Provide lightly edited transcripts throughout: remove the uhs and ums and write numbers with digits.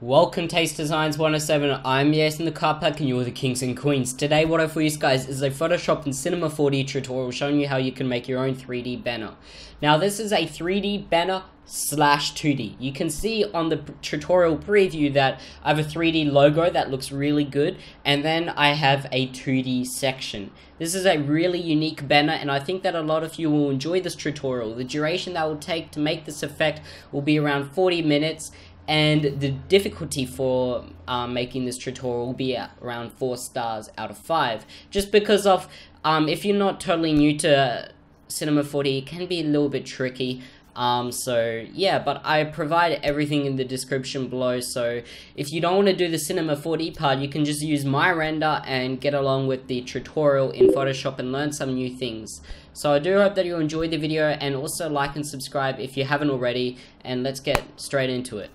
Welcome Taste Designs 107, I'm Yes in the Car Park and you're the Kings and Queens. Today what I have for you guys is a Photoshop and Cinema 4D tutorial showing you how you can make your own 3D banner. Now this is a 3D banner slash 2D. You can see on the tutorial preview that I have a 3D logo that looks really good, and then I have a 2D section. This is a really unique banner and I think that a lot of you will enjoy this tutorial. The duration that will take to make this effect will be around 40 minutes. And the difficulty for making this tutorial will be around 4 stars out of 5. Just because of, if you're not totally new to Cinema 4D, it can be a little bit tricky. So yeah, but I provide everything in the description below. So if you don't want to do the Cinema 4D part, you can just use my render and get along with the tutorial in Photoshop and learn some new things. So I do hope that you enjoyed the video, and also like and subscribe if you haven't already, and let's get straight into it.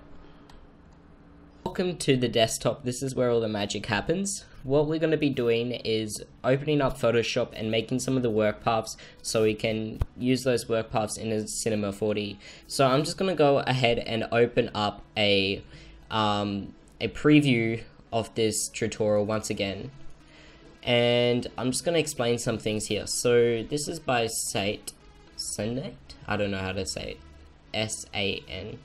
Welcome to the desktop. This is where all the magic happens. What we're going to be doing is opening up Photoshop and making some of the work paths so we can use those work paths in a Cinema 4D. So I'm just going to go ahead and open up a preview of this tutorial once again. And I'm just going to explain some things here. So this is by Sate. I don't know how to say it. S-A-N.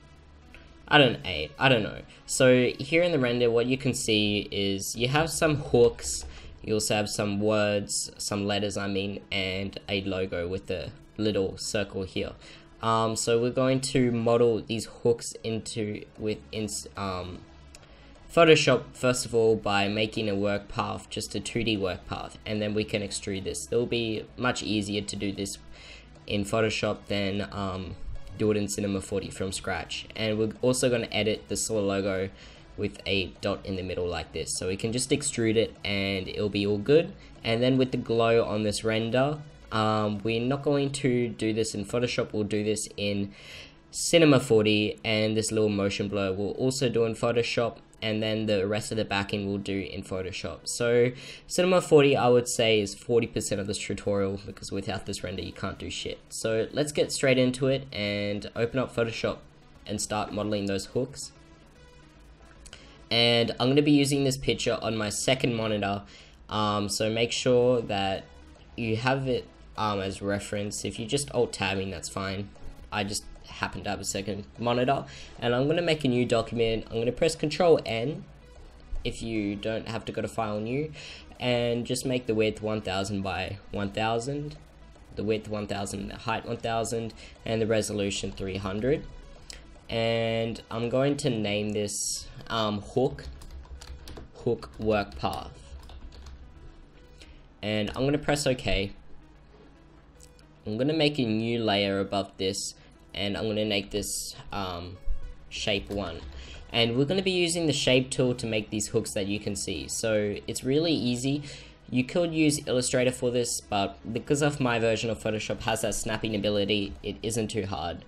I don't know. So here in the render, what you can see is you have some hooks, you also have some words, some letters I mean, and a logo with a little circle here. So we're going to model these hooks into Photoshop first of all by making a work path, just a 2D work path, and then we can extrude this. It'll be much easier to do this in Photoshop than do it in Cinema 4D from scratch. And we're also going to edit the solar logo with a dot in the middle like this, so we can just extrude it and it'll be all good. And then with the glow on this render, we're not going to do this in Photoshop, we'll do this in Cinema 4D, and this little motion blur we'll also do in Photoshop, and then the rest of the backing we'll do in Photoshop. So Cinema 4D I would say is 40% of this tutorial, because without this render you can't do shit. So let's get straight into it and open up Photoshop and start modeling those hooks. And I'm going to be using this picture on my second monitor, so make sure that you have it as reference. If you just alt tabbing, that's fine. I just happen to have a second monitor, and I'm going to make a new document. I'm going to press Ctrl N if you don't have to go to File New, and just make the width 1000 by 1000, the width 1000, the height 1000, and the resolution 300. And I'm going to name this hook work path, and I'm going to press OK. I'm going to make a new layer above this, and I'm going to make this shape 1. And we're going to be using the shape tool to make these hooks that you can see. So it's really easy. You could use Illustrator for this, but because of my version of Photoshop has that snapping ability, it isn't too hard.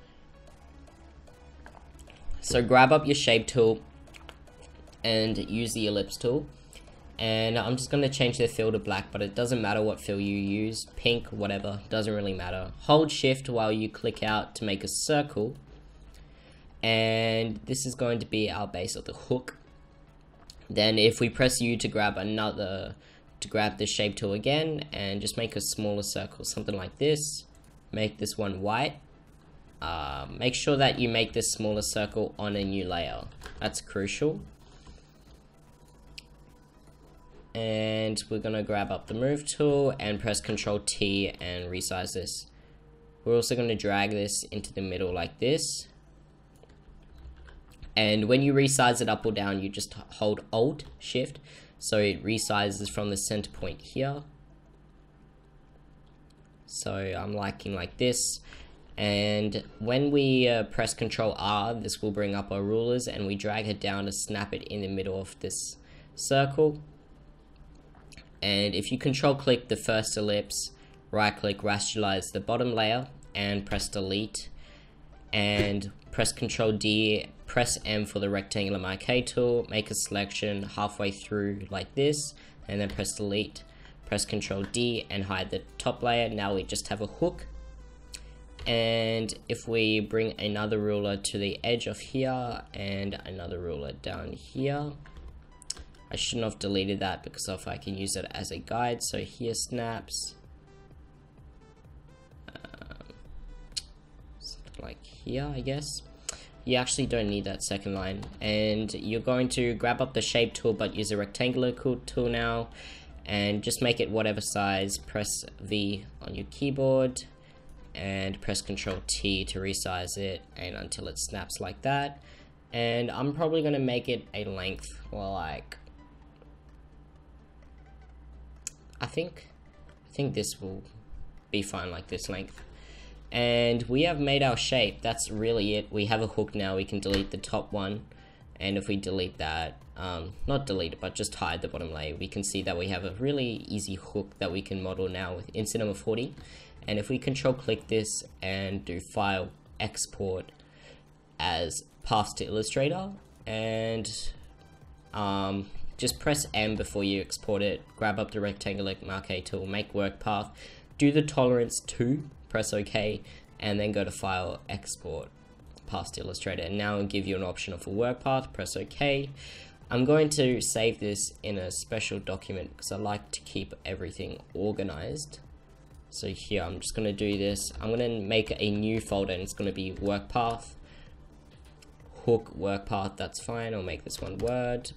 So grab up your shape tool and use the ellipse tool. And I'm just going to change the fill to black, but it doesn't matter what fill you use, pink, whatever, doesn't really matter. Hold shift while you click out to make a circle, and this is going to be our base of the hook. Then if we press U to grab the shape tool again, and just make a smaller circle, something like this, make this one white. Make sure that you make this smaller circle on a new layer, that's crucial. And we're going to grab up the move tool and press Ctrl T and resize this. We're also going to drag this into the middle like this. And when you resize it up or down, you just hold Alt Shift, so it resizes from the center point here. So I'm liking like this. And when we press Ctrl R, this will bring up our rulers, and we drag it down to snap it in the middle of this circle. And if you control click the first ellipse, right click, rasterlize the bottom layer, and press delete, and press Ctrl D, press M for the rectangular marquee tool, make a selection halfway through like this, and then press delete, press Ctrl D and hide the top layer. Now we just have a hook. And if we bring another ruler to the edge of here and another ruler down here, I shouldn't have deleted that because if I can use it as a guide. So here snaps, something like here, I guess. You actually don't need that second line, and you're going to grab up the shape tool but use a rectangular tool now and just make it whatever size. Press V on your keyboard and press Ctrl T to resize it, and until it snaps like that. And I'm probably going to make it a length, well, like, I think this will be fine like this length. And we have made our shape. That's really it. We have a hook now. We can delete the top one, and if we delete that, not delete it but just hide the bottom layer, we can see that we have a really easy hook that we can model now in Cinema 4D. And if we control click this and do file, export as paths to Illustrator, and just press M before you export it, grab up the rectangular marquee tool, make work path, do the tolerance 2, press OK, and then go to file, export paths to Illustrator, and now it'll give you an option of a work path. Press OK. I'm going to save this in a special document because I like to keep everything organized. So here I'm just going to do this. I'm going to make a new folder, and it's going to be work path, hook, work path. That's fine. I'll make this one Word.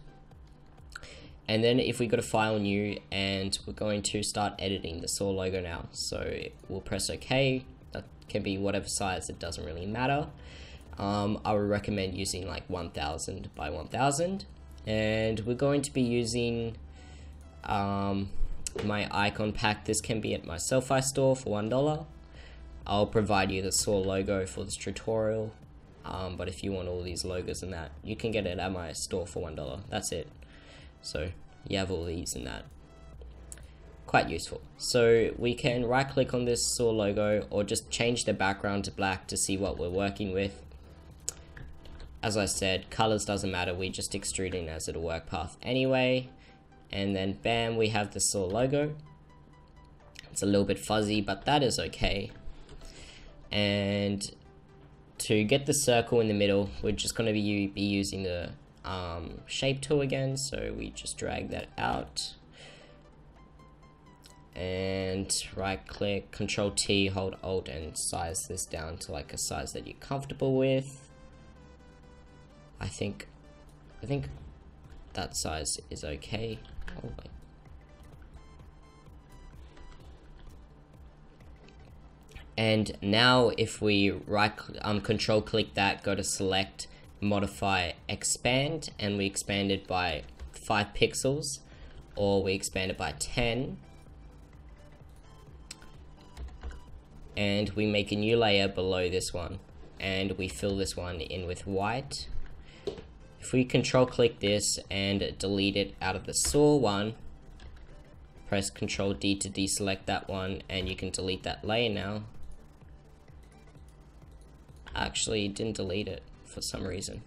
And then if we go to file, new, and we're going to start editing the SAW logo now. So we'll press OK. That can be whatever size, it doesn't really matter. I would recommend using like 1000 by 1000. And we're going to be using my icon pack. This can be at my Selfie store for $1. I'll provide you the SAW logo for this tutorial. But if you want all these logos and that, you can get it at my store for $1. That's it. So you have all these and that. Quite useful. So we can right click on this SAW logo or just change the background to black to see what we're working with. As I said, colors doesn't matter, we just extrude in as a work path anyway. And then bam, we have the SAW logo. It's a little bit fuzzy, but that is okay. And to get the circle in the middle, we're just going to be using the shape tool again. So we just drag that out and right click, Control T, hold Alt, and size this down to like a size that you're comfortable with. I think that size is okay. Oh, wait. And now if we control click that, go to select, modify, expand, and we expand it by 5 pixels, or we expand it by 10, and we make a new layer below this one, and we fill this one in with white. If we control click this and delete it out of the SAW one, press Control D to deselect that one, and you can delete that layer now. Actually, it didn't delete it for some reason.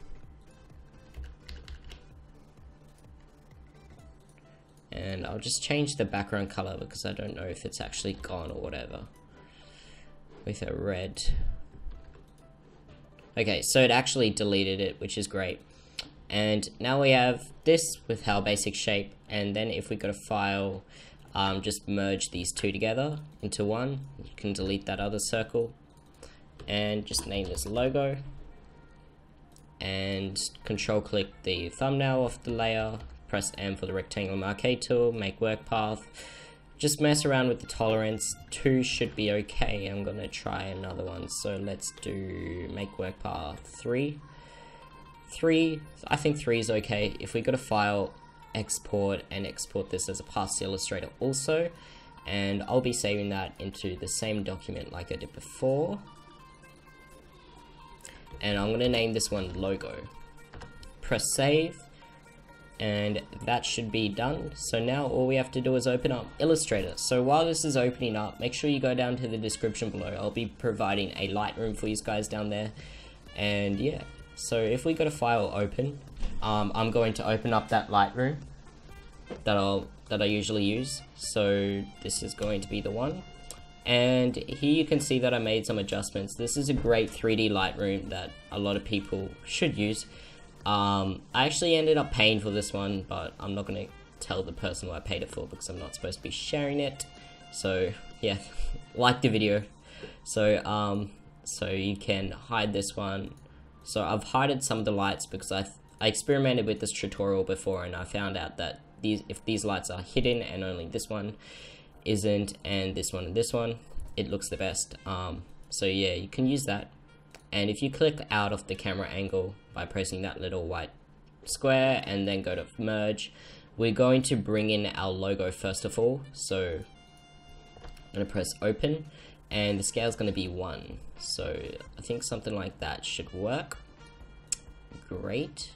And I'll just change the background color because I don't know if it's actually gone or whatever. With a red. Okay, so it actually deleted it, which is great. And now we have this with our basic shape, and then if we go to file, just merge these two together into one. You can delete that other circle and just name this logo, and control click the thumbnail of the layer, press M for the rectangular marquee tool, make work path, just mess around with the tolerance. 2 should be okay. I'm gonna try another one, so let's do make work path 3. I think 3 is okay. If we go to file, export, and export this as a path to Illustrator also, and I'll be saving that into the same document like I did before. And I'm gonna name this one logo. Press save, and that should be done. So now all we have to do is open up Illustrator. So while this is opening up, make sure you go down to the description below. I'll be providing a Lightroom for you guys down there. And yeah, so if we go to file, open, I'm going to open up that Lightroom that I usually use. So this is going to be the one. And here you can see that I made some adjustments. This is a great 3D Lightroom that a lot of people should use. I actually ended up paying for this one, but I'm not going to tell the person who I paid it for because I'm not supposed to be sharing it. So yeah, like the video. So so you can hide this one. So I've hidden some of the lights because I experimented with this tutorial before, and I found out that if these lights are hidden and only this one isn't, and this one, it looks the best. So yeah, you can use that. And if you click out of the camera angle by pressing that little white square and then go to merge, we're going to bring in our logo first of all. So I'm going to press open, and the scale is going to be 1. So I think something like that should work. Great.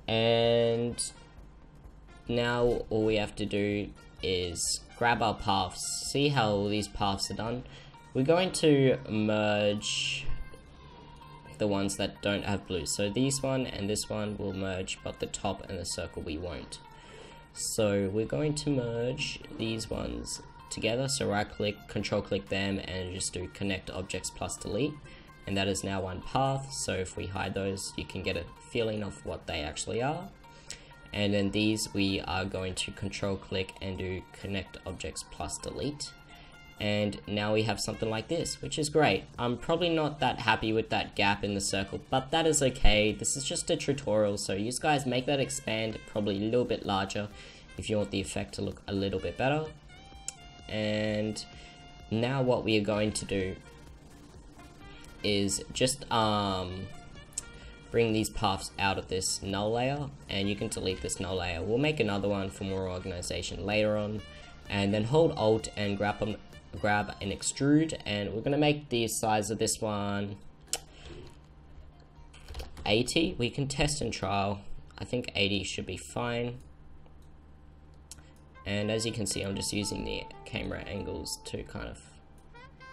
And now all we have to do is grab our paths. See how all these paths are done? We're going to merge the ones that don't have blue. So this one and this one will merge, but the top and the circle we won't. So we're going to merge these ones together. So right click, control click them, and just do connect objects plus delete. And that is now one path. So if we hide those, you can get a feeling of what they actually are. And then these we are going to control click and do connect objects plus delete. And now we have something like this, which is great. I'm probably not that happy with that gap in the circle, but that is okay. This is just a tutorial, so you guys make that expand probably a little bit larger if you want the effect to look a little bit better. And now what we are going to do is just bring these paths out of this null layer, and you can delete this null layer. We'll make another one for more organization later on, and then hold Alt and grab an extrude, and we're gonna make the size of this one 80. We can test and trial. I think 80 should be fine. And as you can see, I'm just using the camera angles to kind of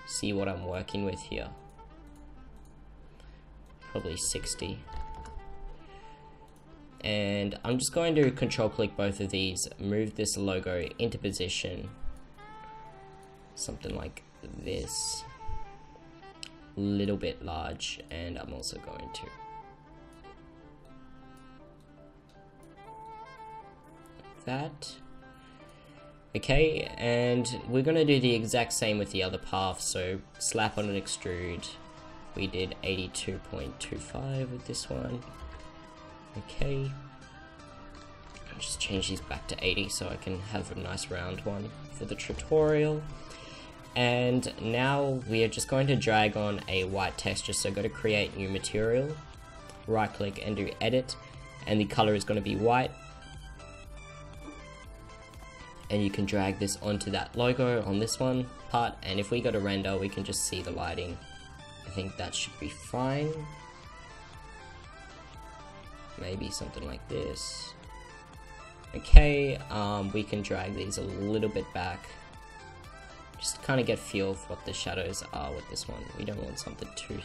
see what I'm working with here. Probably 60. And I'm just going to control click both of these, move this logo into position, something like this, a little bit large, and I'm also going to that. Okay, and we're going to do the exact same with the other path. So slap on an extrude. We did 82.25 with this one. Okay, I'll just change these back to 80 so I can have a nice round one for the tutorial. And now we are just going to drag on a white texture. So go to create new material, right click and do edit, and the color is going to be white. And you can drag this onto that logo on this one part, and if we go to render, we can just see the lighting. I think that should be fine. Maybe something like this. Okay, we can drag these a little bit back. Just kind of get a feel for what the shadows are with this one. We don't want something too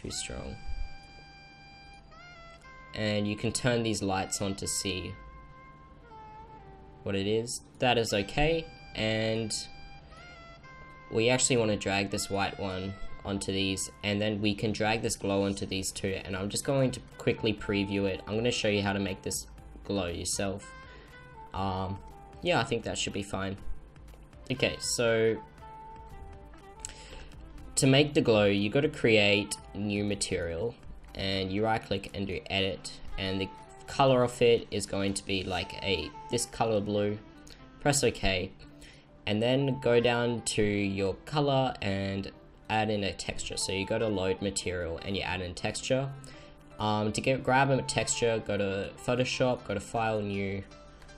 strong. And you can turn these lights on to see what it is. That is okay. And we actually want to drag this white one onto these, and then we can drag this glow onto these two, and I'm just going to quickly preview it. I'm going to show you how to make this glow yourself. Yeah, I think that should be fine. Okay, so to make the glow, you got to create new material, and you right click and do edit, and the color of it is going to be like this color blue. Press OK, and then go down to your color and add in a texture. So you go to load material and you add in texture. To grab a texture, go to Photoshop, go to file, new,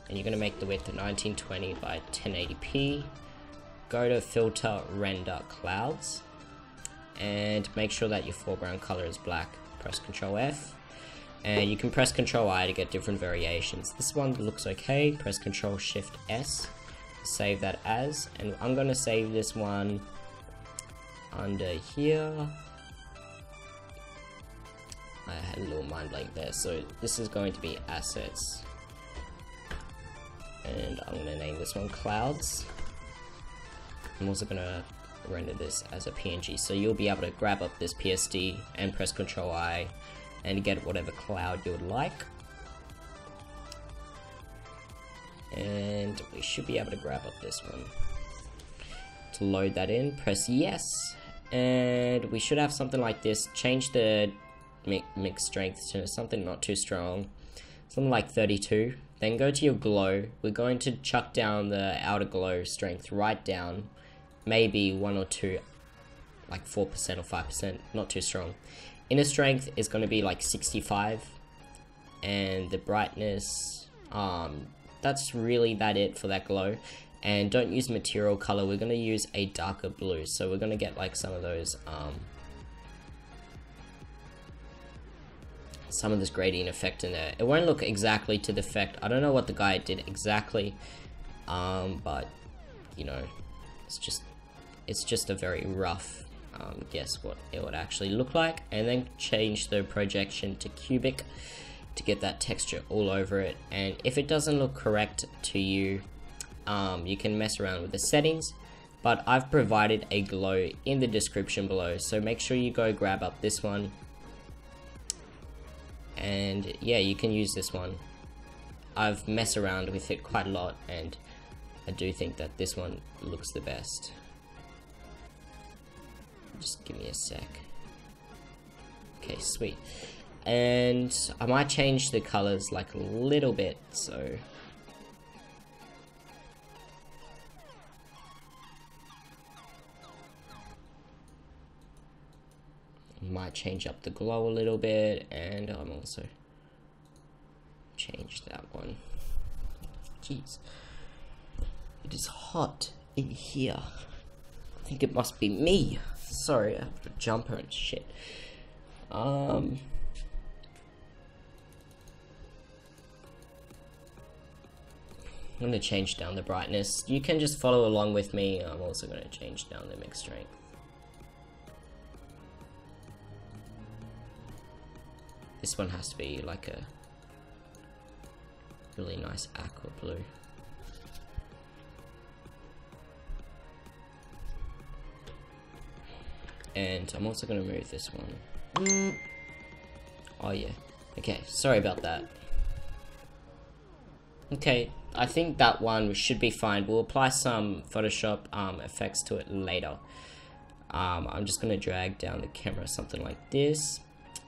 and you're going to make the width 1920 by 1080p. Go to filter, render clouds, and make sure that your foreground color is black. Press Ctrl F, and you can press Ctrl I to get different variations. This one looks okay. Press Ctrl Shift S, save that as, and I'm going to save this one under here. I had a little mind blank there, so this is going to be assets, and I'm going to name this one clouds. I'm also gonna render this as a PNG, so you'll be able to grab up this PSD and press Ctrl I and get whatever cloud you would like. And we should be able to grab up this one. To load that in, press yes, and we should have something like this. Change the mix strength to something not too strong, something like 32. Then go to your glow. We're going to chuck down the outer glow strength right down, maybe 1 or 2, like 4% or 5%, not too strong. Inner strength is going to be like 65, and the brightness, that's really it for that glow. And don't use material color, we're going to use a darker blue, so we're going to get like some of those some of this gradient effect in there. It won't look exactly to the effect. I don't know what the guy did exactly, but you know, it's just a very rough guess what it would actually look like. And then change the projection to cubic to get that texture all over it. And if it doesn't look correct to you, you can mess around with the settings, but I've provided a glow in the description below, so make sure you go grab up this one. And yeah, you can use this one. I've messed around with it quite a lot, and I do think that this one looks the best. Just give me a sec. Okay, sweet. And I might change the colors like a little bit, so might change up the glow a little bit, and I'm also change that one. Jeez, it is hot in here. I think it must be me. Sorry, I have a jumper and shit. I'm gonna change down the brightness. You can just follow along with me. I'm also gonna change down the mix strength. This one has to be like a really nice aqua blue. And I'm also going to move this one. Oh yeah. Okay, sorry about that. Okay, I think that one should be fine. We'll apply some Photoshop effects to it later. I'm just going to drag down the camera something like this.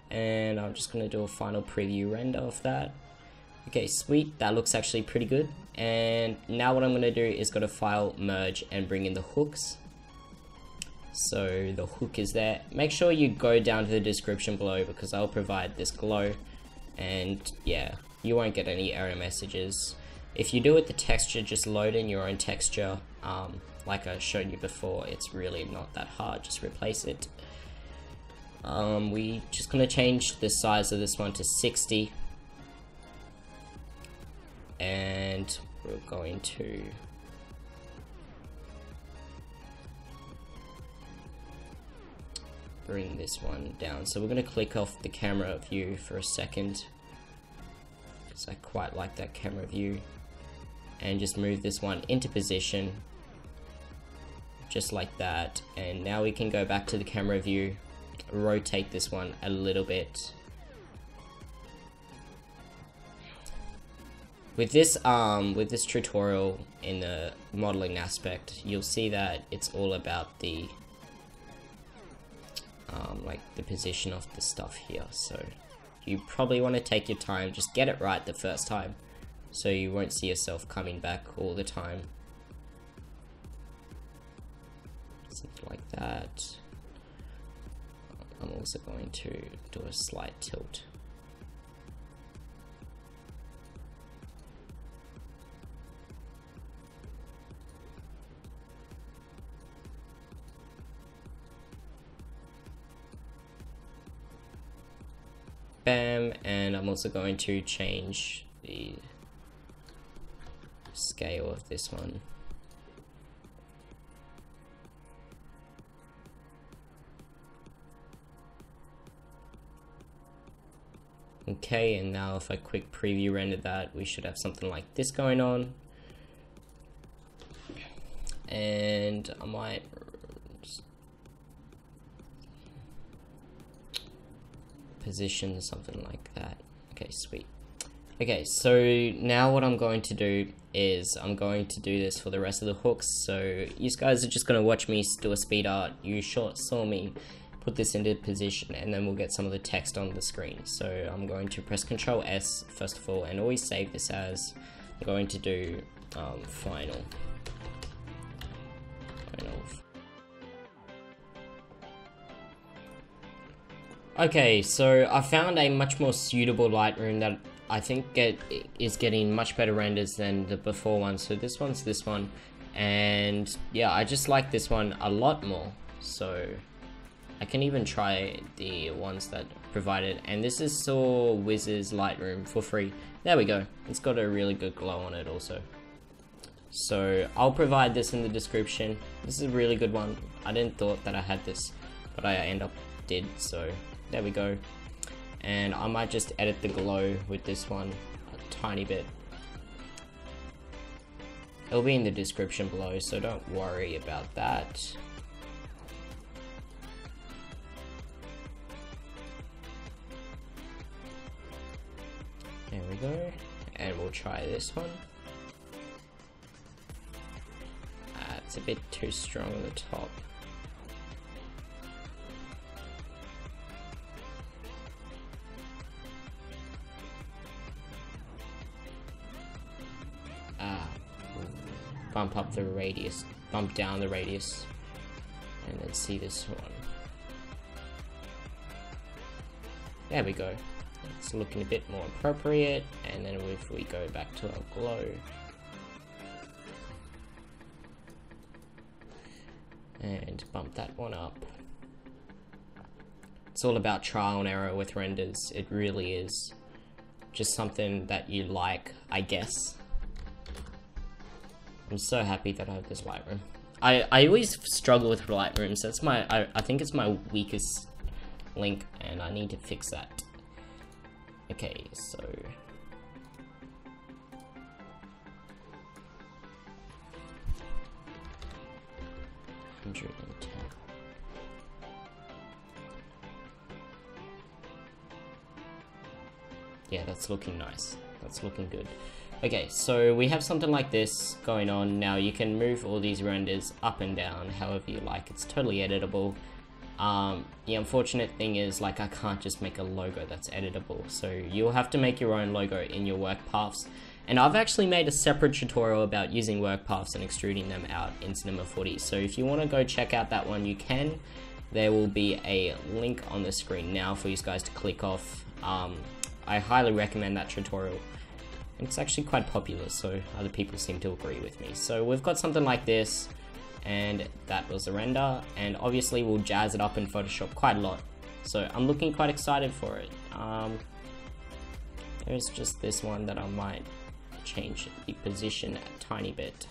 And I'm just going to do a final preview render of that. Okay, sweet, that looks actually pretty good. And now what I'm going to do is go to File, Merge, and bring in the hooks. So the hook is there. Make sure you go down to the description below, because I'll provide this glow. And yeah, you won't get any error messages. If you do it the texture, just load in your own texture. Like I showed you before, it's really not that hard, just replace it. We just gonna change the size of this one to 60, and we're going to bring this one down. So we're gonna click off the camera view for a second, because I quite like that camera view, and just move this one into position, just like that. And now we can go back to the camera view, rotate this one a little bit. With this tutorial in the modeling aspect, you'll see that it's all about the like the position of the stuff here. So you probably want to take your time, just get it right the first time, so you won't see yourself coming back all the time. Something like that. I'm also going to do a slight tilt. Bam, and I'm also going to change the scale of this one. Okay, and now if I quick preview render that, we should have something like this going on. and I might position something like that. Okay, sweet. Okay, so now what I'm going to do is I'm going to do this for the rest of the hooks. So you guys are just going to watch me do a speed art. You saw me put this into position, and then we'll get some of the text on the screen. So I'm going to press Ctrl S first of all, and always save this as, I'm going to do final. Okay, so I found a much more suitable Lightroom that I think is getting much better renders than the before one. So this one's this one, and yeah, I just like this one a lot more. So I can even try the ones that provided, and this is Saw Wiz's Lightroom for free. There we go. It's got a really good glow on it also. So I'll provide this in the description. This is a really good one. I didn't thought that I had this, but I end up did. So there we go. And I might just edit the glow with this one a tiny bit. It'll be in the description below, so don't worry about that. There we go. And we'll try this one. It's a bit too strong on the top. Bump up the radius, bump down the radius, and then see this one. There we go. It's looking a bit more appropriate, and then if we go back to our glow, and bump that one up. It's all about trial and error with renders. It really is. Just something that you like, I guess. I'm so happy that I have this Lightroom. I always struggle with Lightrooms. That's my, I think it's my weakest link, and I need to fix that. Okay, so 110. Yeah, that's looking nice. That's looking good. Okay, so we have something like this going on. Now you can move all these renders up and down however you like. It's totally editable. The unfortunate thing is, like, I can't just make a logo that's editable. So you'll have to make your own logo in your work paths. And I've actually made a separate tutorial about using work paths and extruding them out in Cinema 4D. So if you want to go check out that one, you can. There will be a link on the screen now for you guys to click off. I highly recommend that tutorial. It's actually quite popular, so other people seem to agree with me. So we've got something like this, and that was the render, and obviously we'll jazz it up in Photoshop quite a lot. So I'm looking quite excited for it. There's just this one that I might change the position a tiny bit.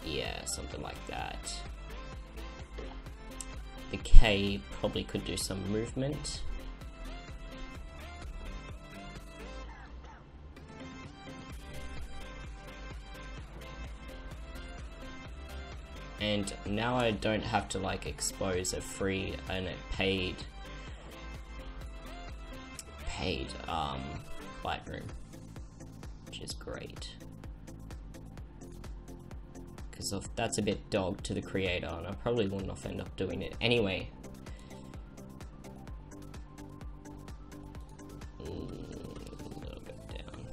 Yeah, something like that. The K probably could do some movement. And now I don't have to like expose a free and a paid Lightroom, which is great. Because that's a bit dog to the creator, and I probably will not end up doing it anyway. A little bit down.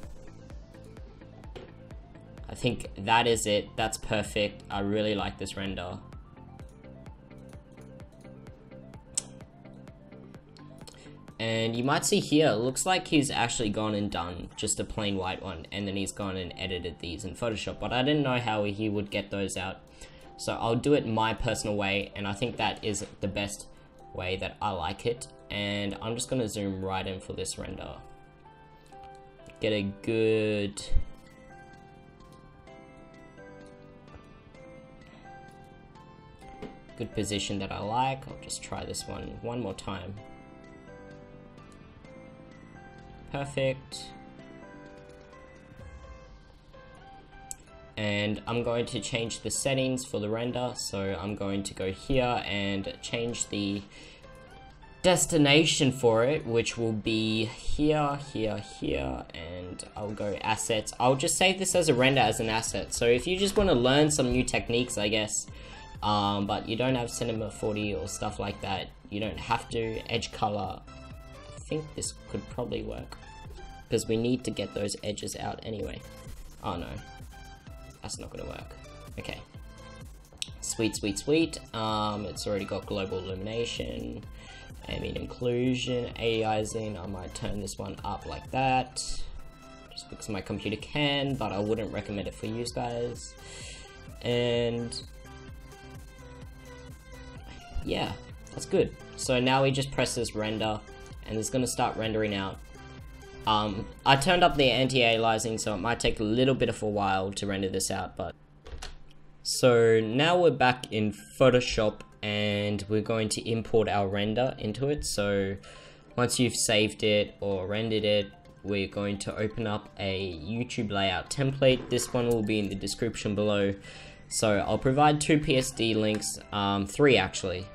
I think that is it. That's perfect. I really like this render. And you might see here, it looks like he's actually gone and done just a plain white one, and then he's gone and edited these in Photoshop, but I didn't know how he would get those out. So I'll do it my personal way, and I think that is the best way that I like it. And I'm just gonna zoom right in for this render. Get a good position that I like. I'll just try this one more time. Perfect. and I'm going to change the settings for the render. So I'm going to go here and change the destination for it, which will be here, here, here, and I'll go assets. I'll just save this as a render as an asset. So if you just want to learn some new techniques, I guess, but you don't have Cinema 4D or stuff like that, you don't have to. Edge color, I think this could probably work, because we need to get those edges out anyway. Oh no, that's not gonna work. Okay, sweet, sweet, sweet. It's already got global illumination, ambient inclusion, aliasing. I might turn this one up like that, just because my computer can, but I wouldn't recommend it for you guys. And yeah, that's good. So now we just press this render, and it's gonna start rendering out. I turned up the anti-aliasing, so it might take a little bit of a while to render this out, but... So now we're back in Photoshop, and we're going to import our render into it. So once you've saved it or rendered it, we're going to open up a YouTube layout template. This one will be in the description below. So I'll provide 2 PSD links, 3 actually.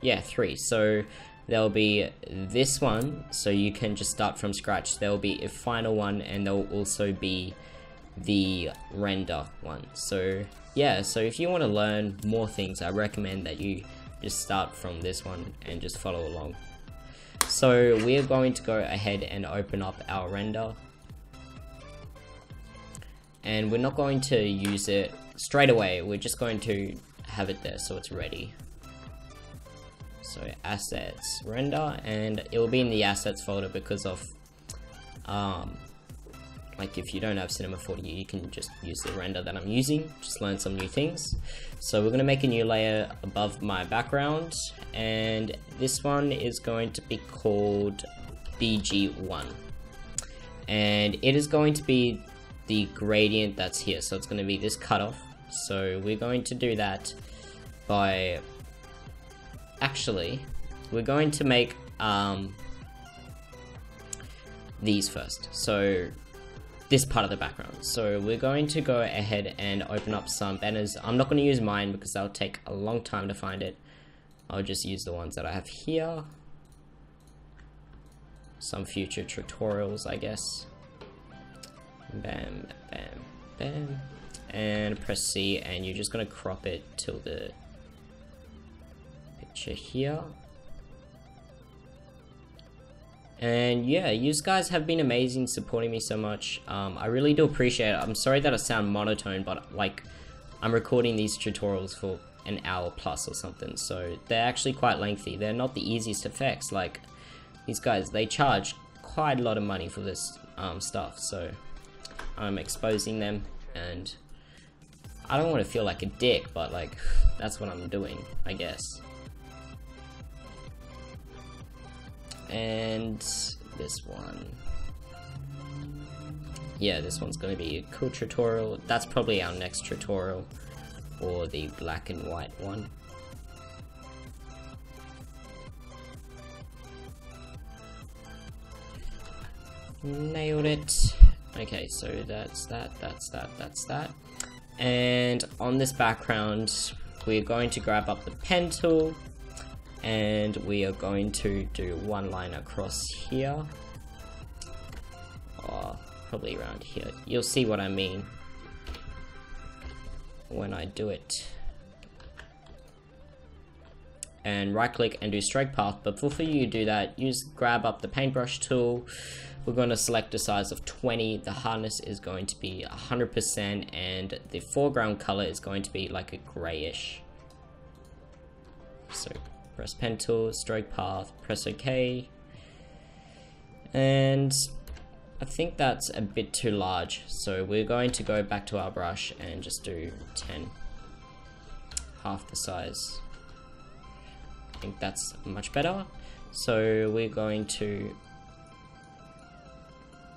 Yeah, 3. So there'll be this one, so you can just start from scratch. There'll be a final one, and there'll also be the render one. So yeah, so if you want to learn more things, I recommend that you just start from this one and just follow along. So we're going to go ahead and open up our render, and we're not going to use it straight away. We're just going to have it there so it's ready. So assets, render, and it will be in the assets folder because of like if you don't have Cinema 4D, you can just use the render that I'm using. Just learn some new things. So we're going to make a new layer above my background, and this one is going to be called BG1, and it is going to be the gradient that's here. So it's going to be this cutoff. So we're going to do that by, actually, we're going to make these first. So this part of the background. So we're going to go ahead and open up some banners. I'm not going to use mine because that'll take a long time to find it. I'll just use the ones that I have here. Some future tutorials, I guess. Bam, bam, bam. And press C, and you're just going to crop it till the picture here. And yeah, you guys have been amazing supporting me so much. I really do appreciate it. I'm sorry that I sound monotone, but like, I'm recording these tutorials for an hour plus or something, so they're actually quite lengthy. They're not the easiest effects. Like, these guys, they charge quite a lot of money for this stuff, so I'm exposing them, and I don't want to feel like a dick, but like, that's what I'm doing, I guess. And this one, yeah, this one's going to be a cool tutorial. That's probably our next tutorial, or the black and white one. Nailed it. Okay, so that's that. And on this background, we're going to grab up the pen tool, and we are going to do one line across here, or probably around here. You'll see what I mean when I do it. And right click and do stroke path, but before you do that, grab up the paintbrush tool. We're going to select a size of 20, the hardness is going to be 100%, and the foreground color is going to be like a grayish. So press pen tool, stroke path, press OK. And I think that's a bit too large, so we're going to go back to our brush and just do 10, half the size. I think that's much better. So we're going to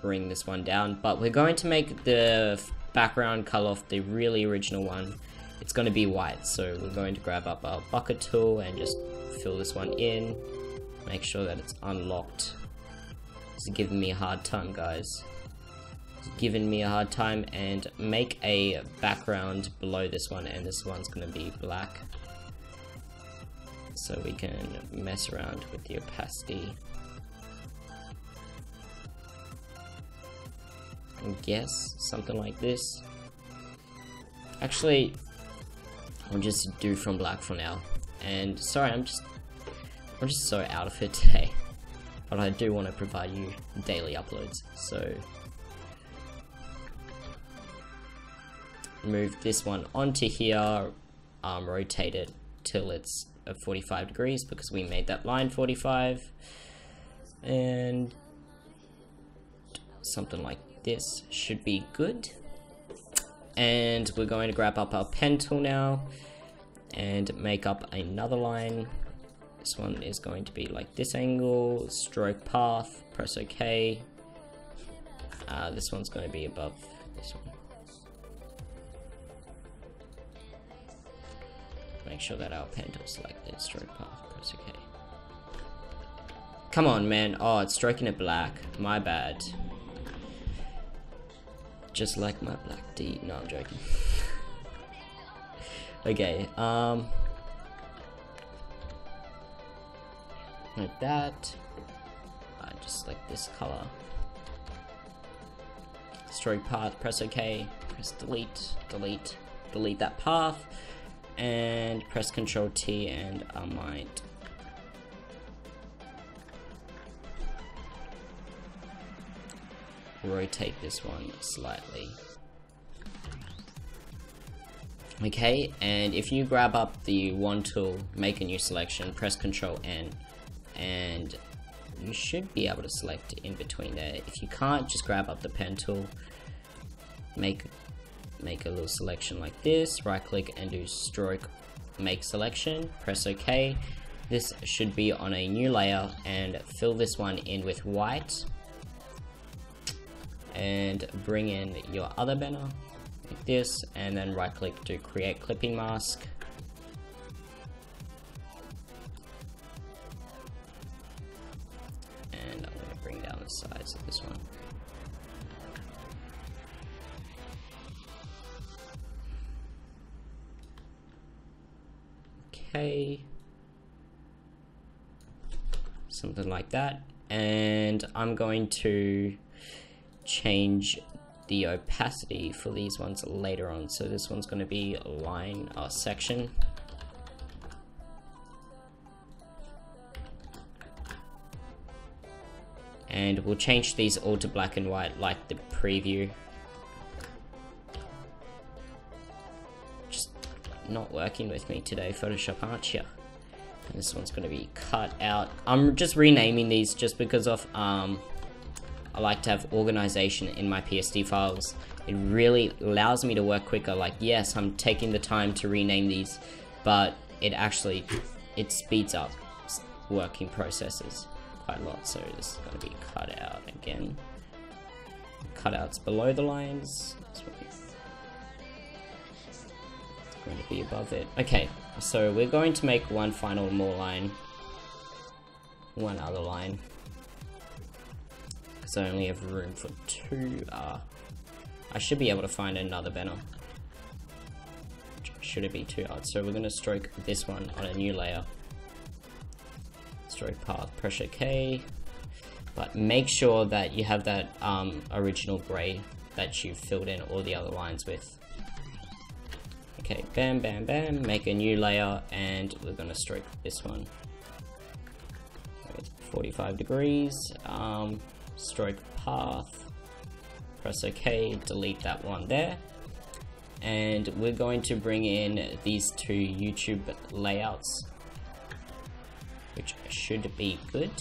bring this one down, but we're going to make the background color of the really original one. It's going to be white, so we're going to grab up our bucket tool and just fill this one in. Make sure that it's unlocked. It's giving me a hard time, guys. giving me a hard time, and make a background below this one, and this one's gonna be black. So we can mess around with the opacity. I guess something like this. Actually, I'll just do from black for now. And sorry, I'm just so out of it today. But I do want to provide you daily uploads. So move this one onto here, rotate it till it's at 45 degrees because we made that line 45, and something like this should be good. And we're going to grab up our pen tool now and make up another line. This one is going to be like this angle, stroke path, press OK. This one's going to be above this one. Make sure that our pen tool selected, stroke path, press OK. Come on, man. Oh, it's stroking it black. My bad. Just like my black D. No, I'm joking. Okay, like that. I just like this color. Stroke path, press OK, press delete, delete, delete that path, and press Ctrl T, and I might rotate this one slightly. Okay, and if you grab up the wand tool, make a new selection, press Ctrl N, and you should be able to select in between there. If you can't, just grab up the pen tool, make a little selection like this, right click and do stroke make selection, press OK. This should be on a new layer, and fill this one in with white, and bring in your other banner like this, and then right click to create clipping mask. And I'm going to bring down the size of this one. Okay, something like that. And I'm going to change the opacity for these ones later on. So this one's going to be a line or section. And we'll change these all to black and white like the preview. Just not working with me today, Photoshop, aren't you? And this one's going to be cut out. I'm just renaming these just because of I like to have organization in my PSD files. It really allows me to work quicker. Like, yes, I'm taking the time to rename these, but it speeds up working processes quite a lot. So this is going to be cut out again. Cutouts below the lines. It's going to be above it. Okay, so we're going to make one final more line. One other line. Because I only have room for two. I should be able to find another banner. Should it be too hard? So we're going to stroke this one on a new layer. Stroke path, press OK. But make sure that you have that original grey that you filled in all the other lines with. Okay, bam, bam, bam. Make a new layer, and we're going to stroke this one. 45 degrees. Stroke path, press OK, delete that one there, and we're going to bring in these two YouTube layouts, which should be good.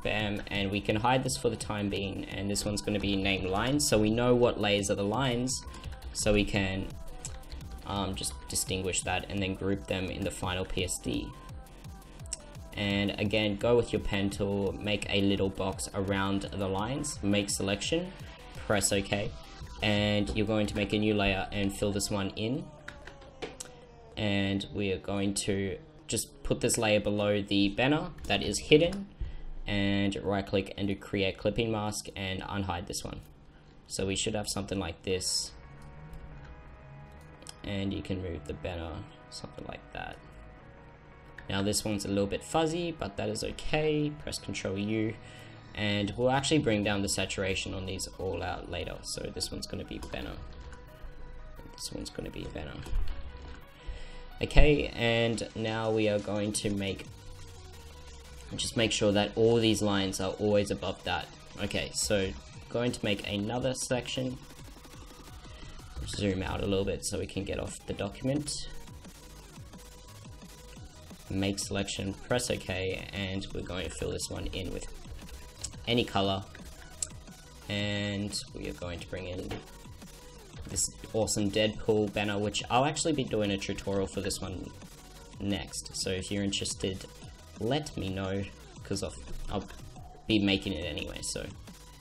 Bam, and we can hide this for the time being, and this one's going to be named lines, so we know what layers are the lines, so we can just distinguish that and then group them in the final PSD. And again, go with your pen tool, make a little box around the lines, make selection, press OK, and you're going to make a new layer and fill this one in. And we are going to just put this layer below the banner that is hidden, and right click and do create clipping mask and unhide this one. So we should have something like this, and you can move the banner, something like that. Now this one's a little bit fuzzy, but that is okay. Press Ctrl U, and we'll actually bring down the saturation on these all out later. So this one's going to be banner, this one's going to be banner. Okay, and now we are going to just make sure that all these lines are always above that. Okay, so going to make another selection. Zoom out a little bit so we can get off the document. Make selection, press OK, and we're going to fill this one in with any color. And we are going to bring in this awesome Deadpool banner, which I'll actually be doing a tutorial for this one next. So if you're interested, let me know, because I'll be making it anyway, so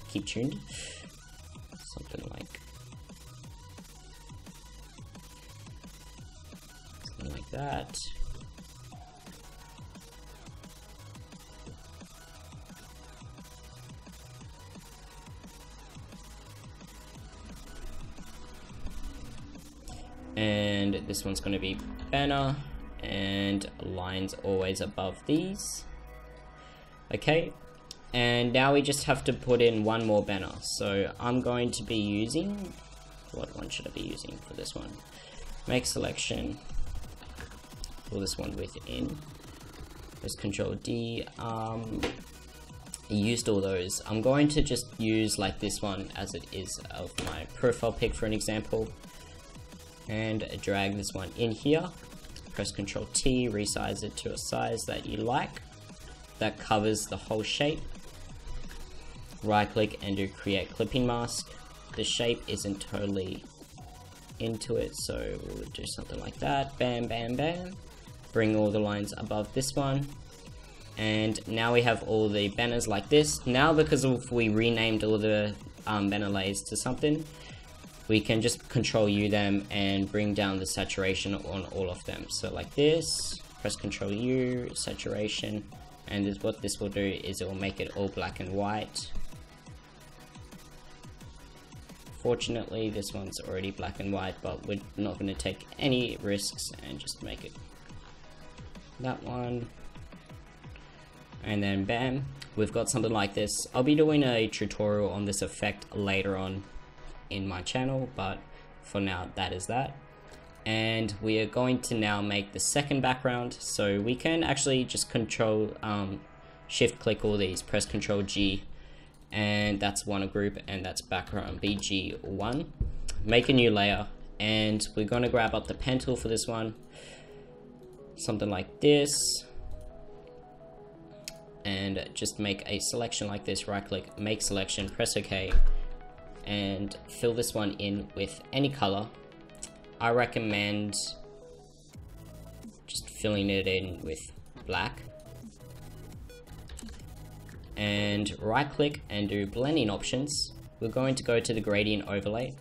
keep tuned. Something like that. And this one's going to be banner, and lines always above these. Okay, and now we just have to put in one more banner. So I'm going to be using, what one should I be using for this one? Make selection, pull this one within, press Ctrl D. Used all those. I'm going to just use like this one as it is of my profile pic for an example, and drag this one in here. Press Ctrl T, resize it to a size that you like, that covers the whole shape. Right click and do create clipping mask. The shape isn't totally into it, so we'll do something like that. Bam, bam, bam. Bring all the lines above this one. And now we have all the banners like this. Now, because we renamed all the banner layers to something, we can just Ctrl U them and bring down the saturation on all of them. So like this, press Ctrl U, saturation, and what this will do is it will make it all black and white. Fortunately, this one's already black and white, but we're not going to take any risks and just make it that one. And then bam, we've got something like this. I'll be doing a tutorial on this effect later on in my channel, but for now that is that. And we are going to now make the second background, so we can actually just control shift click all these, press Ctrl G, and that's one group, and that's background BG1. Make a new layer, and we're going to grab up the pen tool for this one, something like this, and just make a selection like this. Right click, make selection, press OK, and fill this one in with any color. I recommend just filling it in with black, and right click and do blending options. We're going to go to the gradient overlay,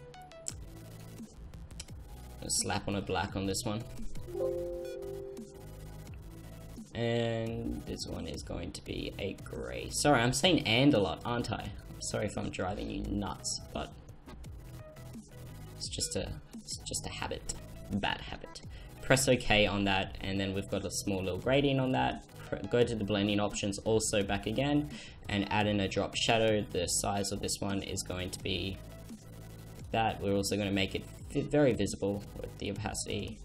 slap on a black on this one, and this one is going to be a gray. Sorry, I'm saying and a lot, aren't I? Sorry if I'm driving you nuts, but it's just a habit, bad habit. Press OK on that, and then we've got a small little gradient on that. Go to the blending options, also back again, and add in a drop shadow. The size of this one is going to be that. We're also going to make it very visible with the opacity.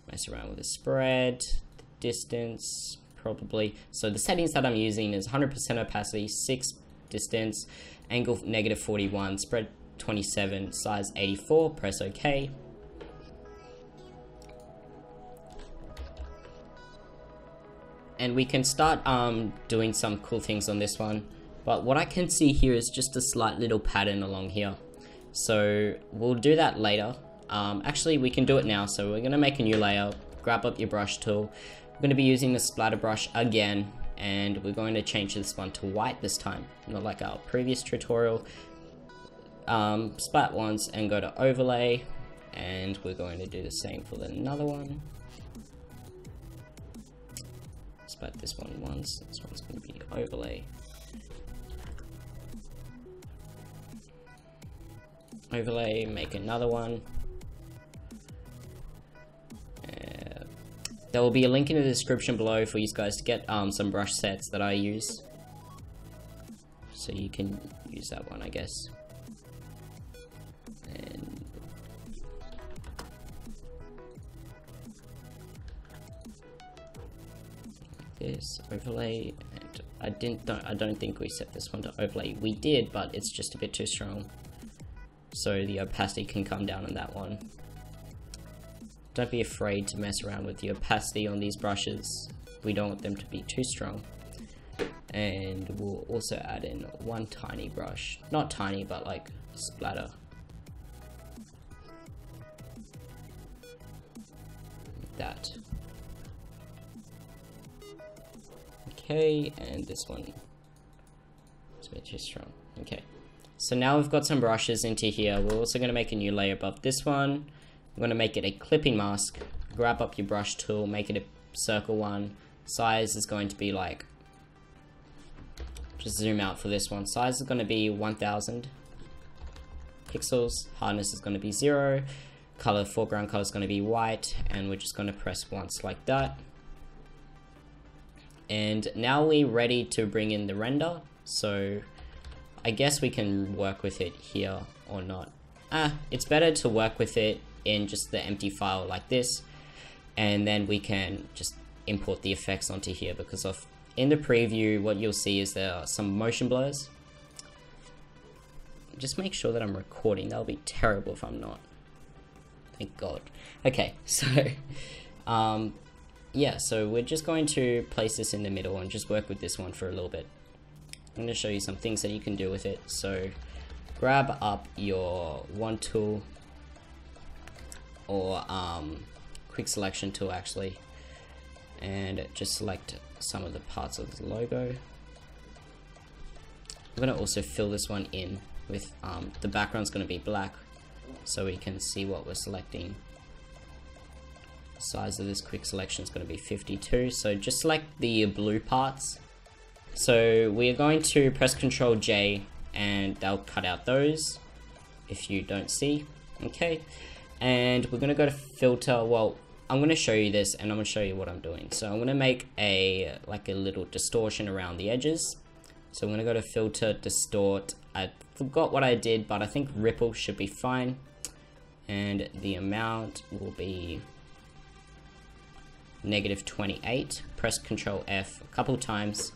Mess around with the spread, the distance, probably. So the settings that I'm using is 100% opacity, 6 distance, angle -41, spread 27, size 84, press OK. And we can start doing some cool things on this one, but what I can see here is just a slight little pattern along here. So we'll do that later. Actually, we can do it now. So we're going to make a new layer, grab up your brush tool. We're going to be using the splatter brush again, and we're going to change this one to white this time, not like our previous tutorial. Splat once and go to overlay, and we're going to do the same for another one. splat this one once. This one's going to be overlay. Overlay, make another one. There will be a link in the description below for you guys to get some brush sets that I use. So you can use that one, I guess. And this overlay, and I don't think we set this one to overlay. We did, but it's just a bit too strong. So the opacity can come down on that one. Don't be afraid to mess around with the opacity on these brushes. We don't want them to be too strong. And we'll also add in one tiny brush. Not tiny, but like splatter. Like that. Okay, and this one is a bit too strong. Okay. So now we've got some brushes into here. We're also going to make a new layer above this one. I'm going to make it a clipping mask. Grab up your brush tool, make it a circle one. Size is going to be like, just zoom out for this one. Size is going to be 1000 pixels. Hardness is going to be 0. Color, foreground color is going to be white. And we're just going to press once like that. And now we're ready to bring in the render. So I guess we can work with it here or not. It's better to work with it in just the empty file like this, and then we can just import the effects onto here, because in the preview what you'll see is there are some motion blurs. Just make sure that I'm recording. That'll be terrible if I'm not. Thank God. Okay, so yeah, so we're just going to place this in the middle and just work with this one for a little bit. I'm going to show you some things that you can do with it. So grab up your wand tool, or quick selection tool actually, and just select some of the parts of the logo. I'm going to also fill this one in with the background's going to be black so we can see what we're selecting. The size of this quick selection is going to be 52, so just select the blue parts. So we are going to press Ctrl J and they'll cut out those if you don't see. Okay, and we're going to go to filter. Well, I'm going to show you this and I'm going to show you what I'm doing. So I'm going to make a little distortion around the edges. So I'm going to go to filter, distort. I forgot what I did, but I think ripple should be fine. And the amount will be -28. Press Ctrl F a couple times.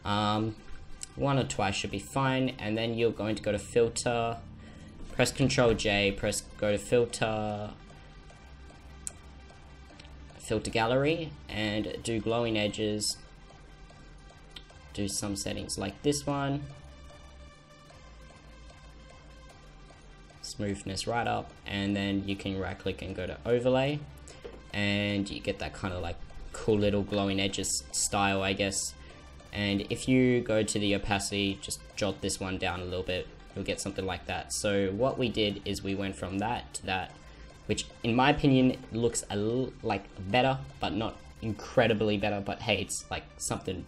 One or twice should be fine. And then you're going to go to filter, press Ctrl J, go to filter gallery, and do glowing edges. Do some settings like this one. Smoothness right up, and then you can right click and go to overlay, and you get that kind of like cool little glowing edges style, I guess. And if you go to the opacity, just jot this one down a little bit, you'll get something like that. So what we did is we went from that to that, which in my opinion looks a little like better, but not incredibly better, but hey, it's like something.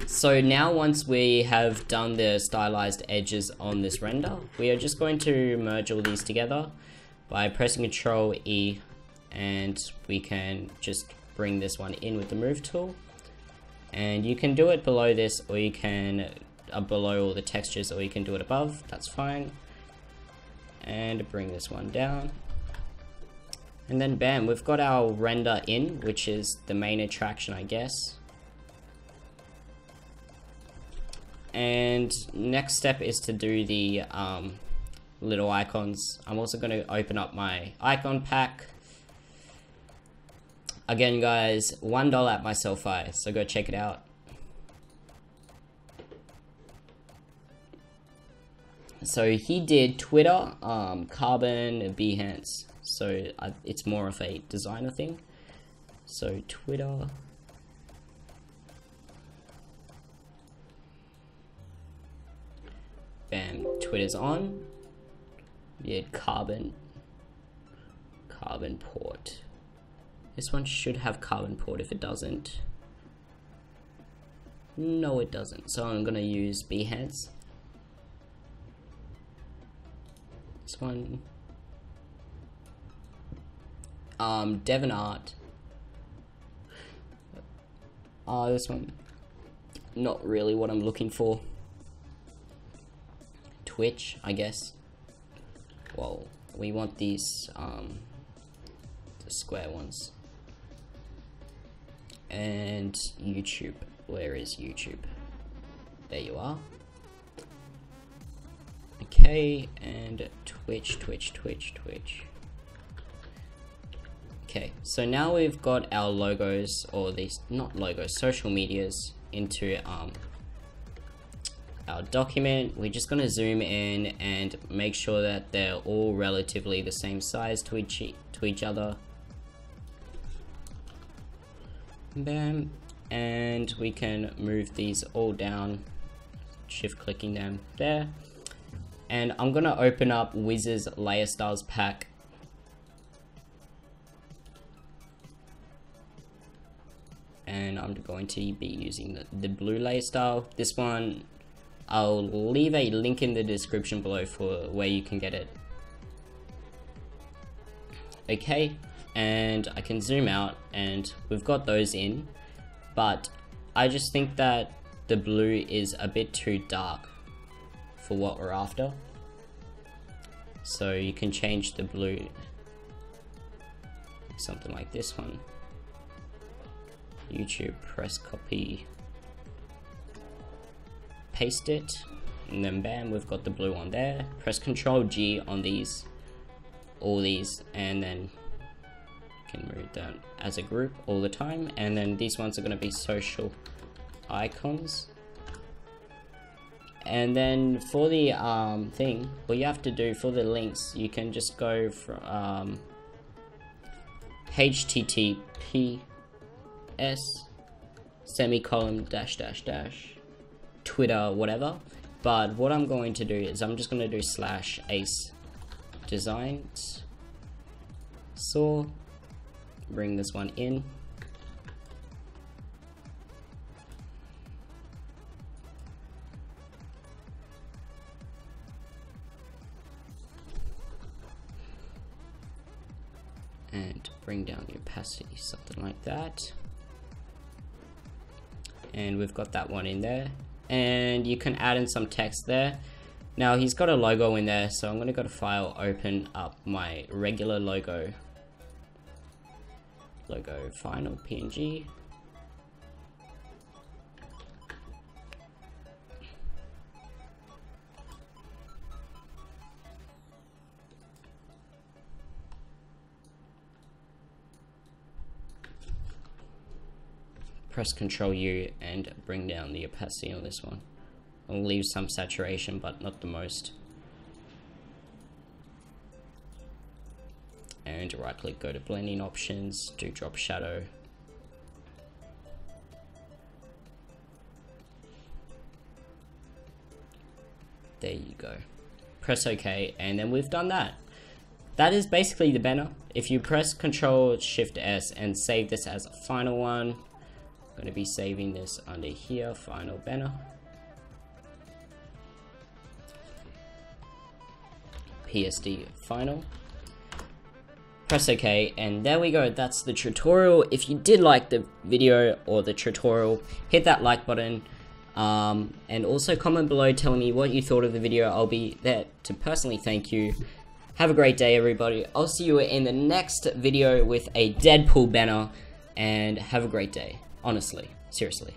So now once we have done the stylized edges on this render, we are just going to merge all these together by pressing Ctrl E, and we can just bring this one in with the move tool. And you can do it below this, or you can below all the textures, or you can do it above, that's fine. And bring this one down. And then bam, we've got our render in, which is the main attraction, I guess. And next step is to do the little icons. I'm also going to open up my icon pack. Again guys, $1 at my Selfie, so go check it out. So he did Twitter, Carbon, and Behance. So it's more of a designer thing. So Twitter. Bam, Twitter's on. We had Carbon Port. This one should have carbon port. If it doesn't, no it doesn't, so I'm gonna use Behance. This one, Devon Art. This one, not really what I'm looking for. Twitch, I guess. Well, we want these, the square ones. And YouTube. Where is YouTube? There you are. Okay, and Twitch. Okay, so now we've got our logos, or these, not logos, social medias into our document. We're just going to zoom in and make sure that they're all relatively the same size to each other. Bam. And we can move these all down, shift clicking them there. And I'm going to open up Wiz's Layer Styles pack. And I'm going to be using the blue layer style. This one, I'll leave a link in the description below for where you can get it. Okay, and I can zoom out and we've got those in, but I just think that the blue is a bit too dark for what we're after. So you can change the blue, something like this one. YouTube, press copy, paste it, and then bam, we've got the blue one there. Press Ctrl G on these, all these, and then you can move them as a group all the time. And then these ones are going to be social icons. And then for the thing, what you have to do for the links, you can just go from https semicolon -- Twitter, whatever. But what I'm going to do is I'm just going to do /ace designs. So bring this one in. And bring down the opacity, something like that. And we've got that one in there. And you can add in some text there. Now he's got a logo in there, so I'm going to go to File, open up my regular logo. Logo final PNG. Press Ctrl U and bring down the opacity on this one. I'll leave some saturation, but not the most. And right click, go to blending options, do drop shadow. There you go. Press OK, and then we've done that. That is basically the banner. If you press Ctrl Shift S and save this as a final one, I'm going to be saving this under here, final banner. PSD final. Press OK, and there we go. That's the tutorial. If you did like the video or the tutorial, hit that like button. And also comment below telling me what you thought of the video. I'll be there to personally thank you. Have a great day, everybody. I'll see you in the next video with a Deadpool banner, and have a great day. Honestly, seriously.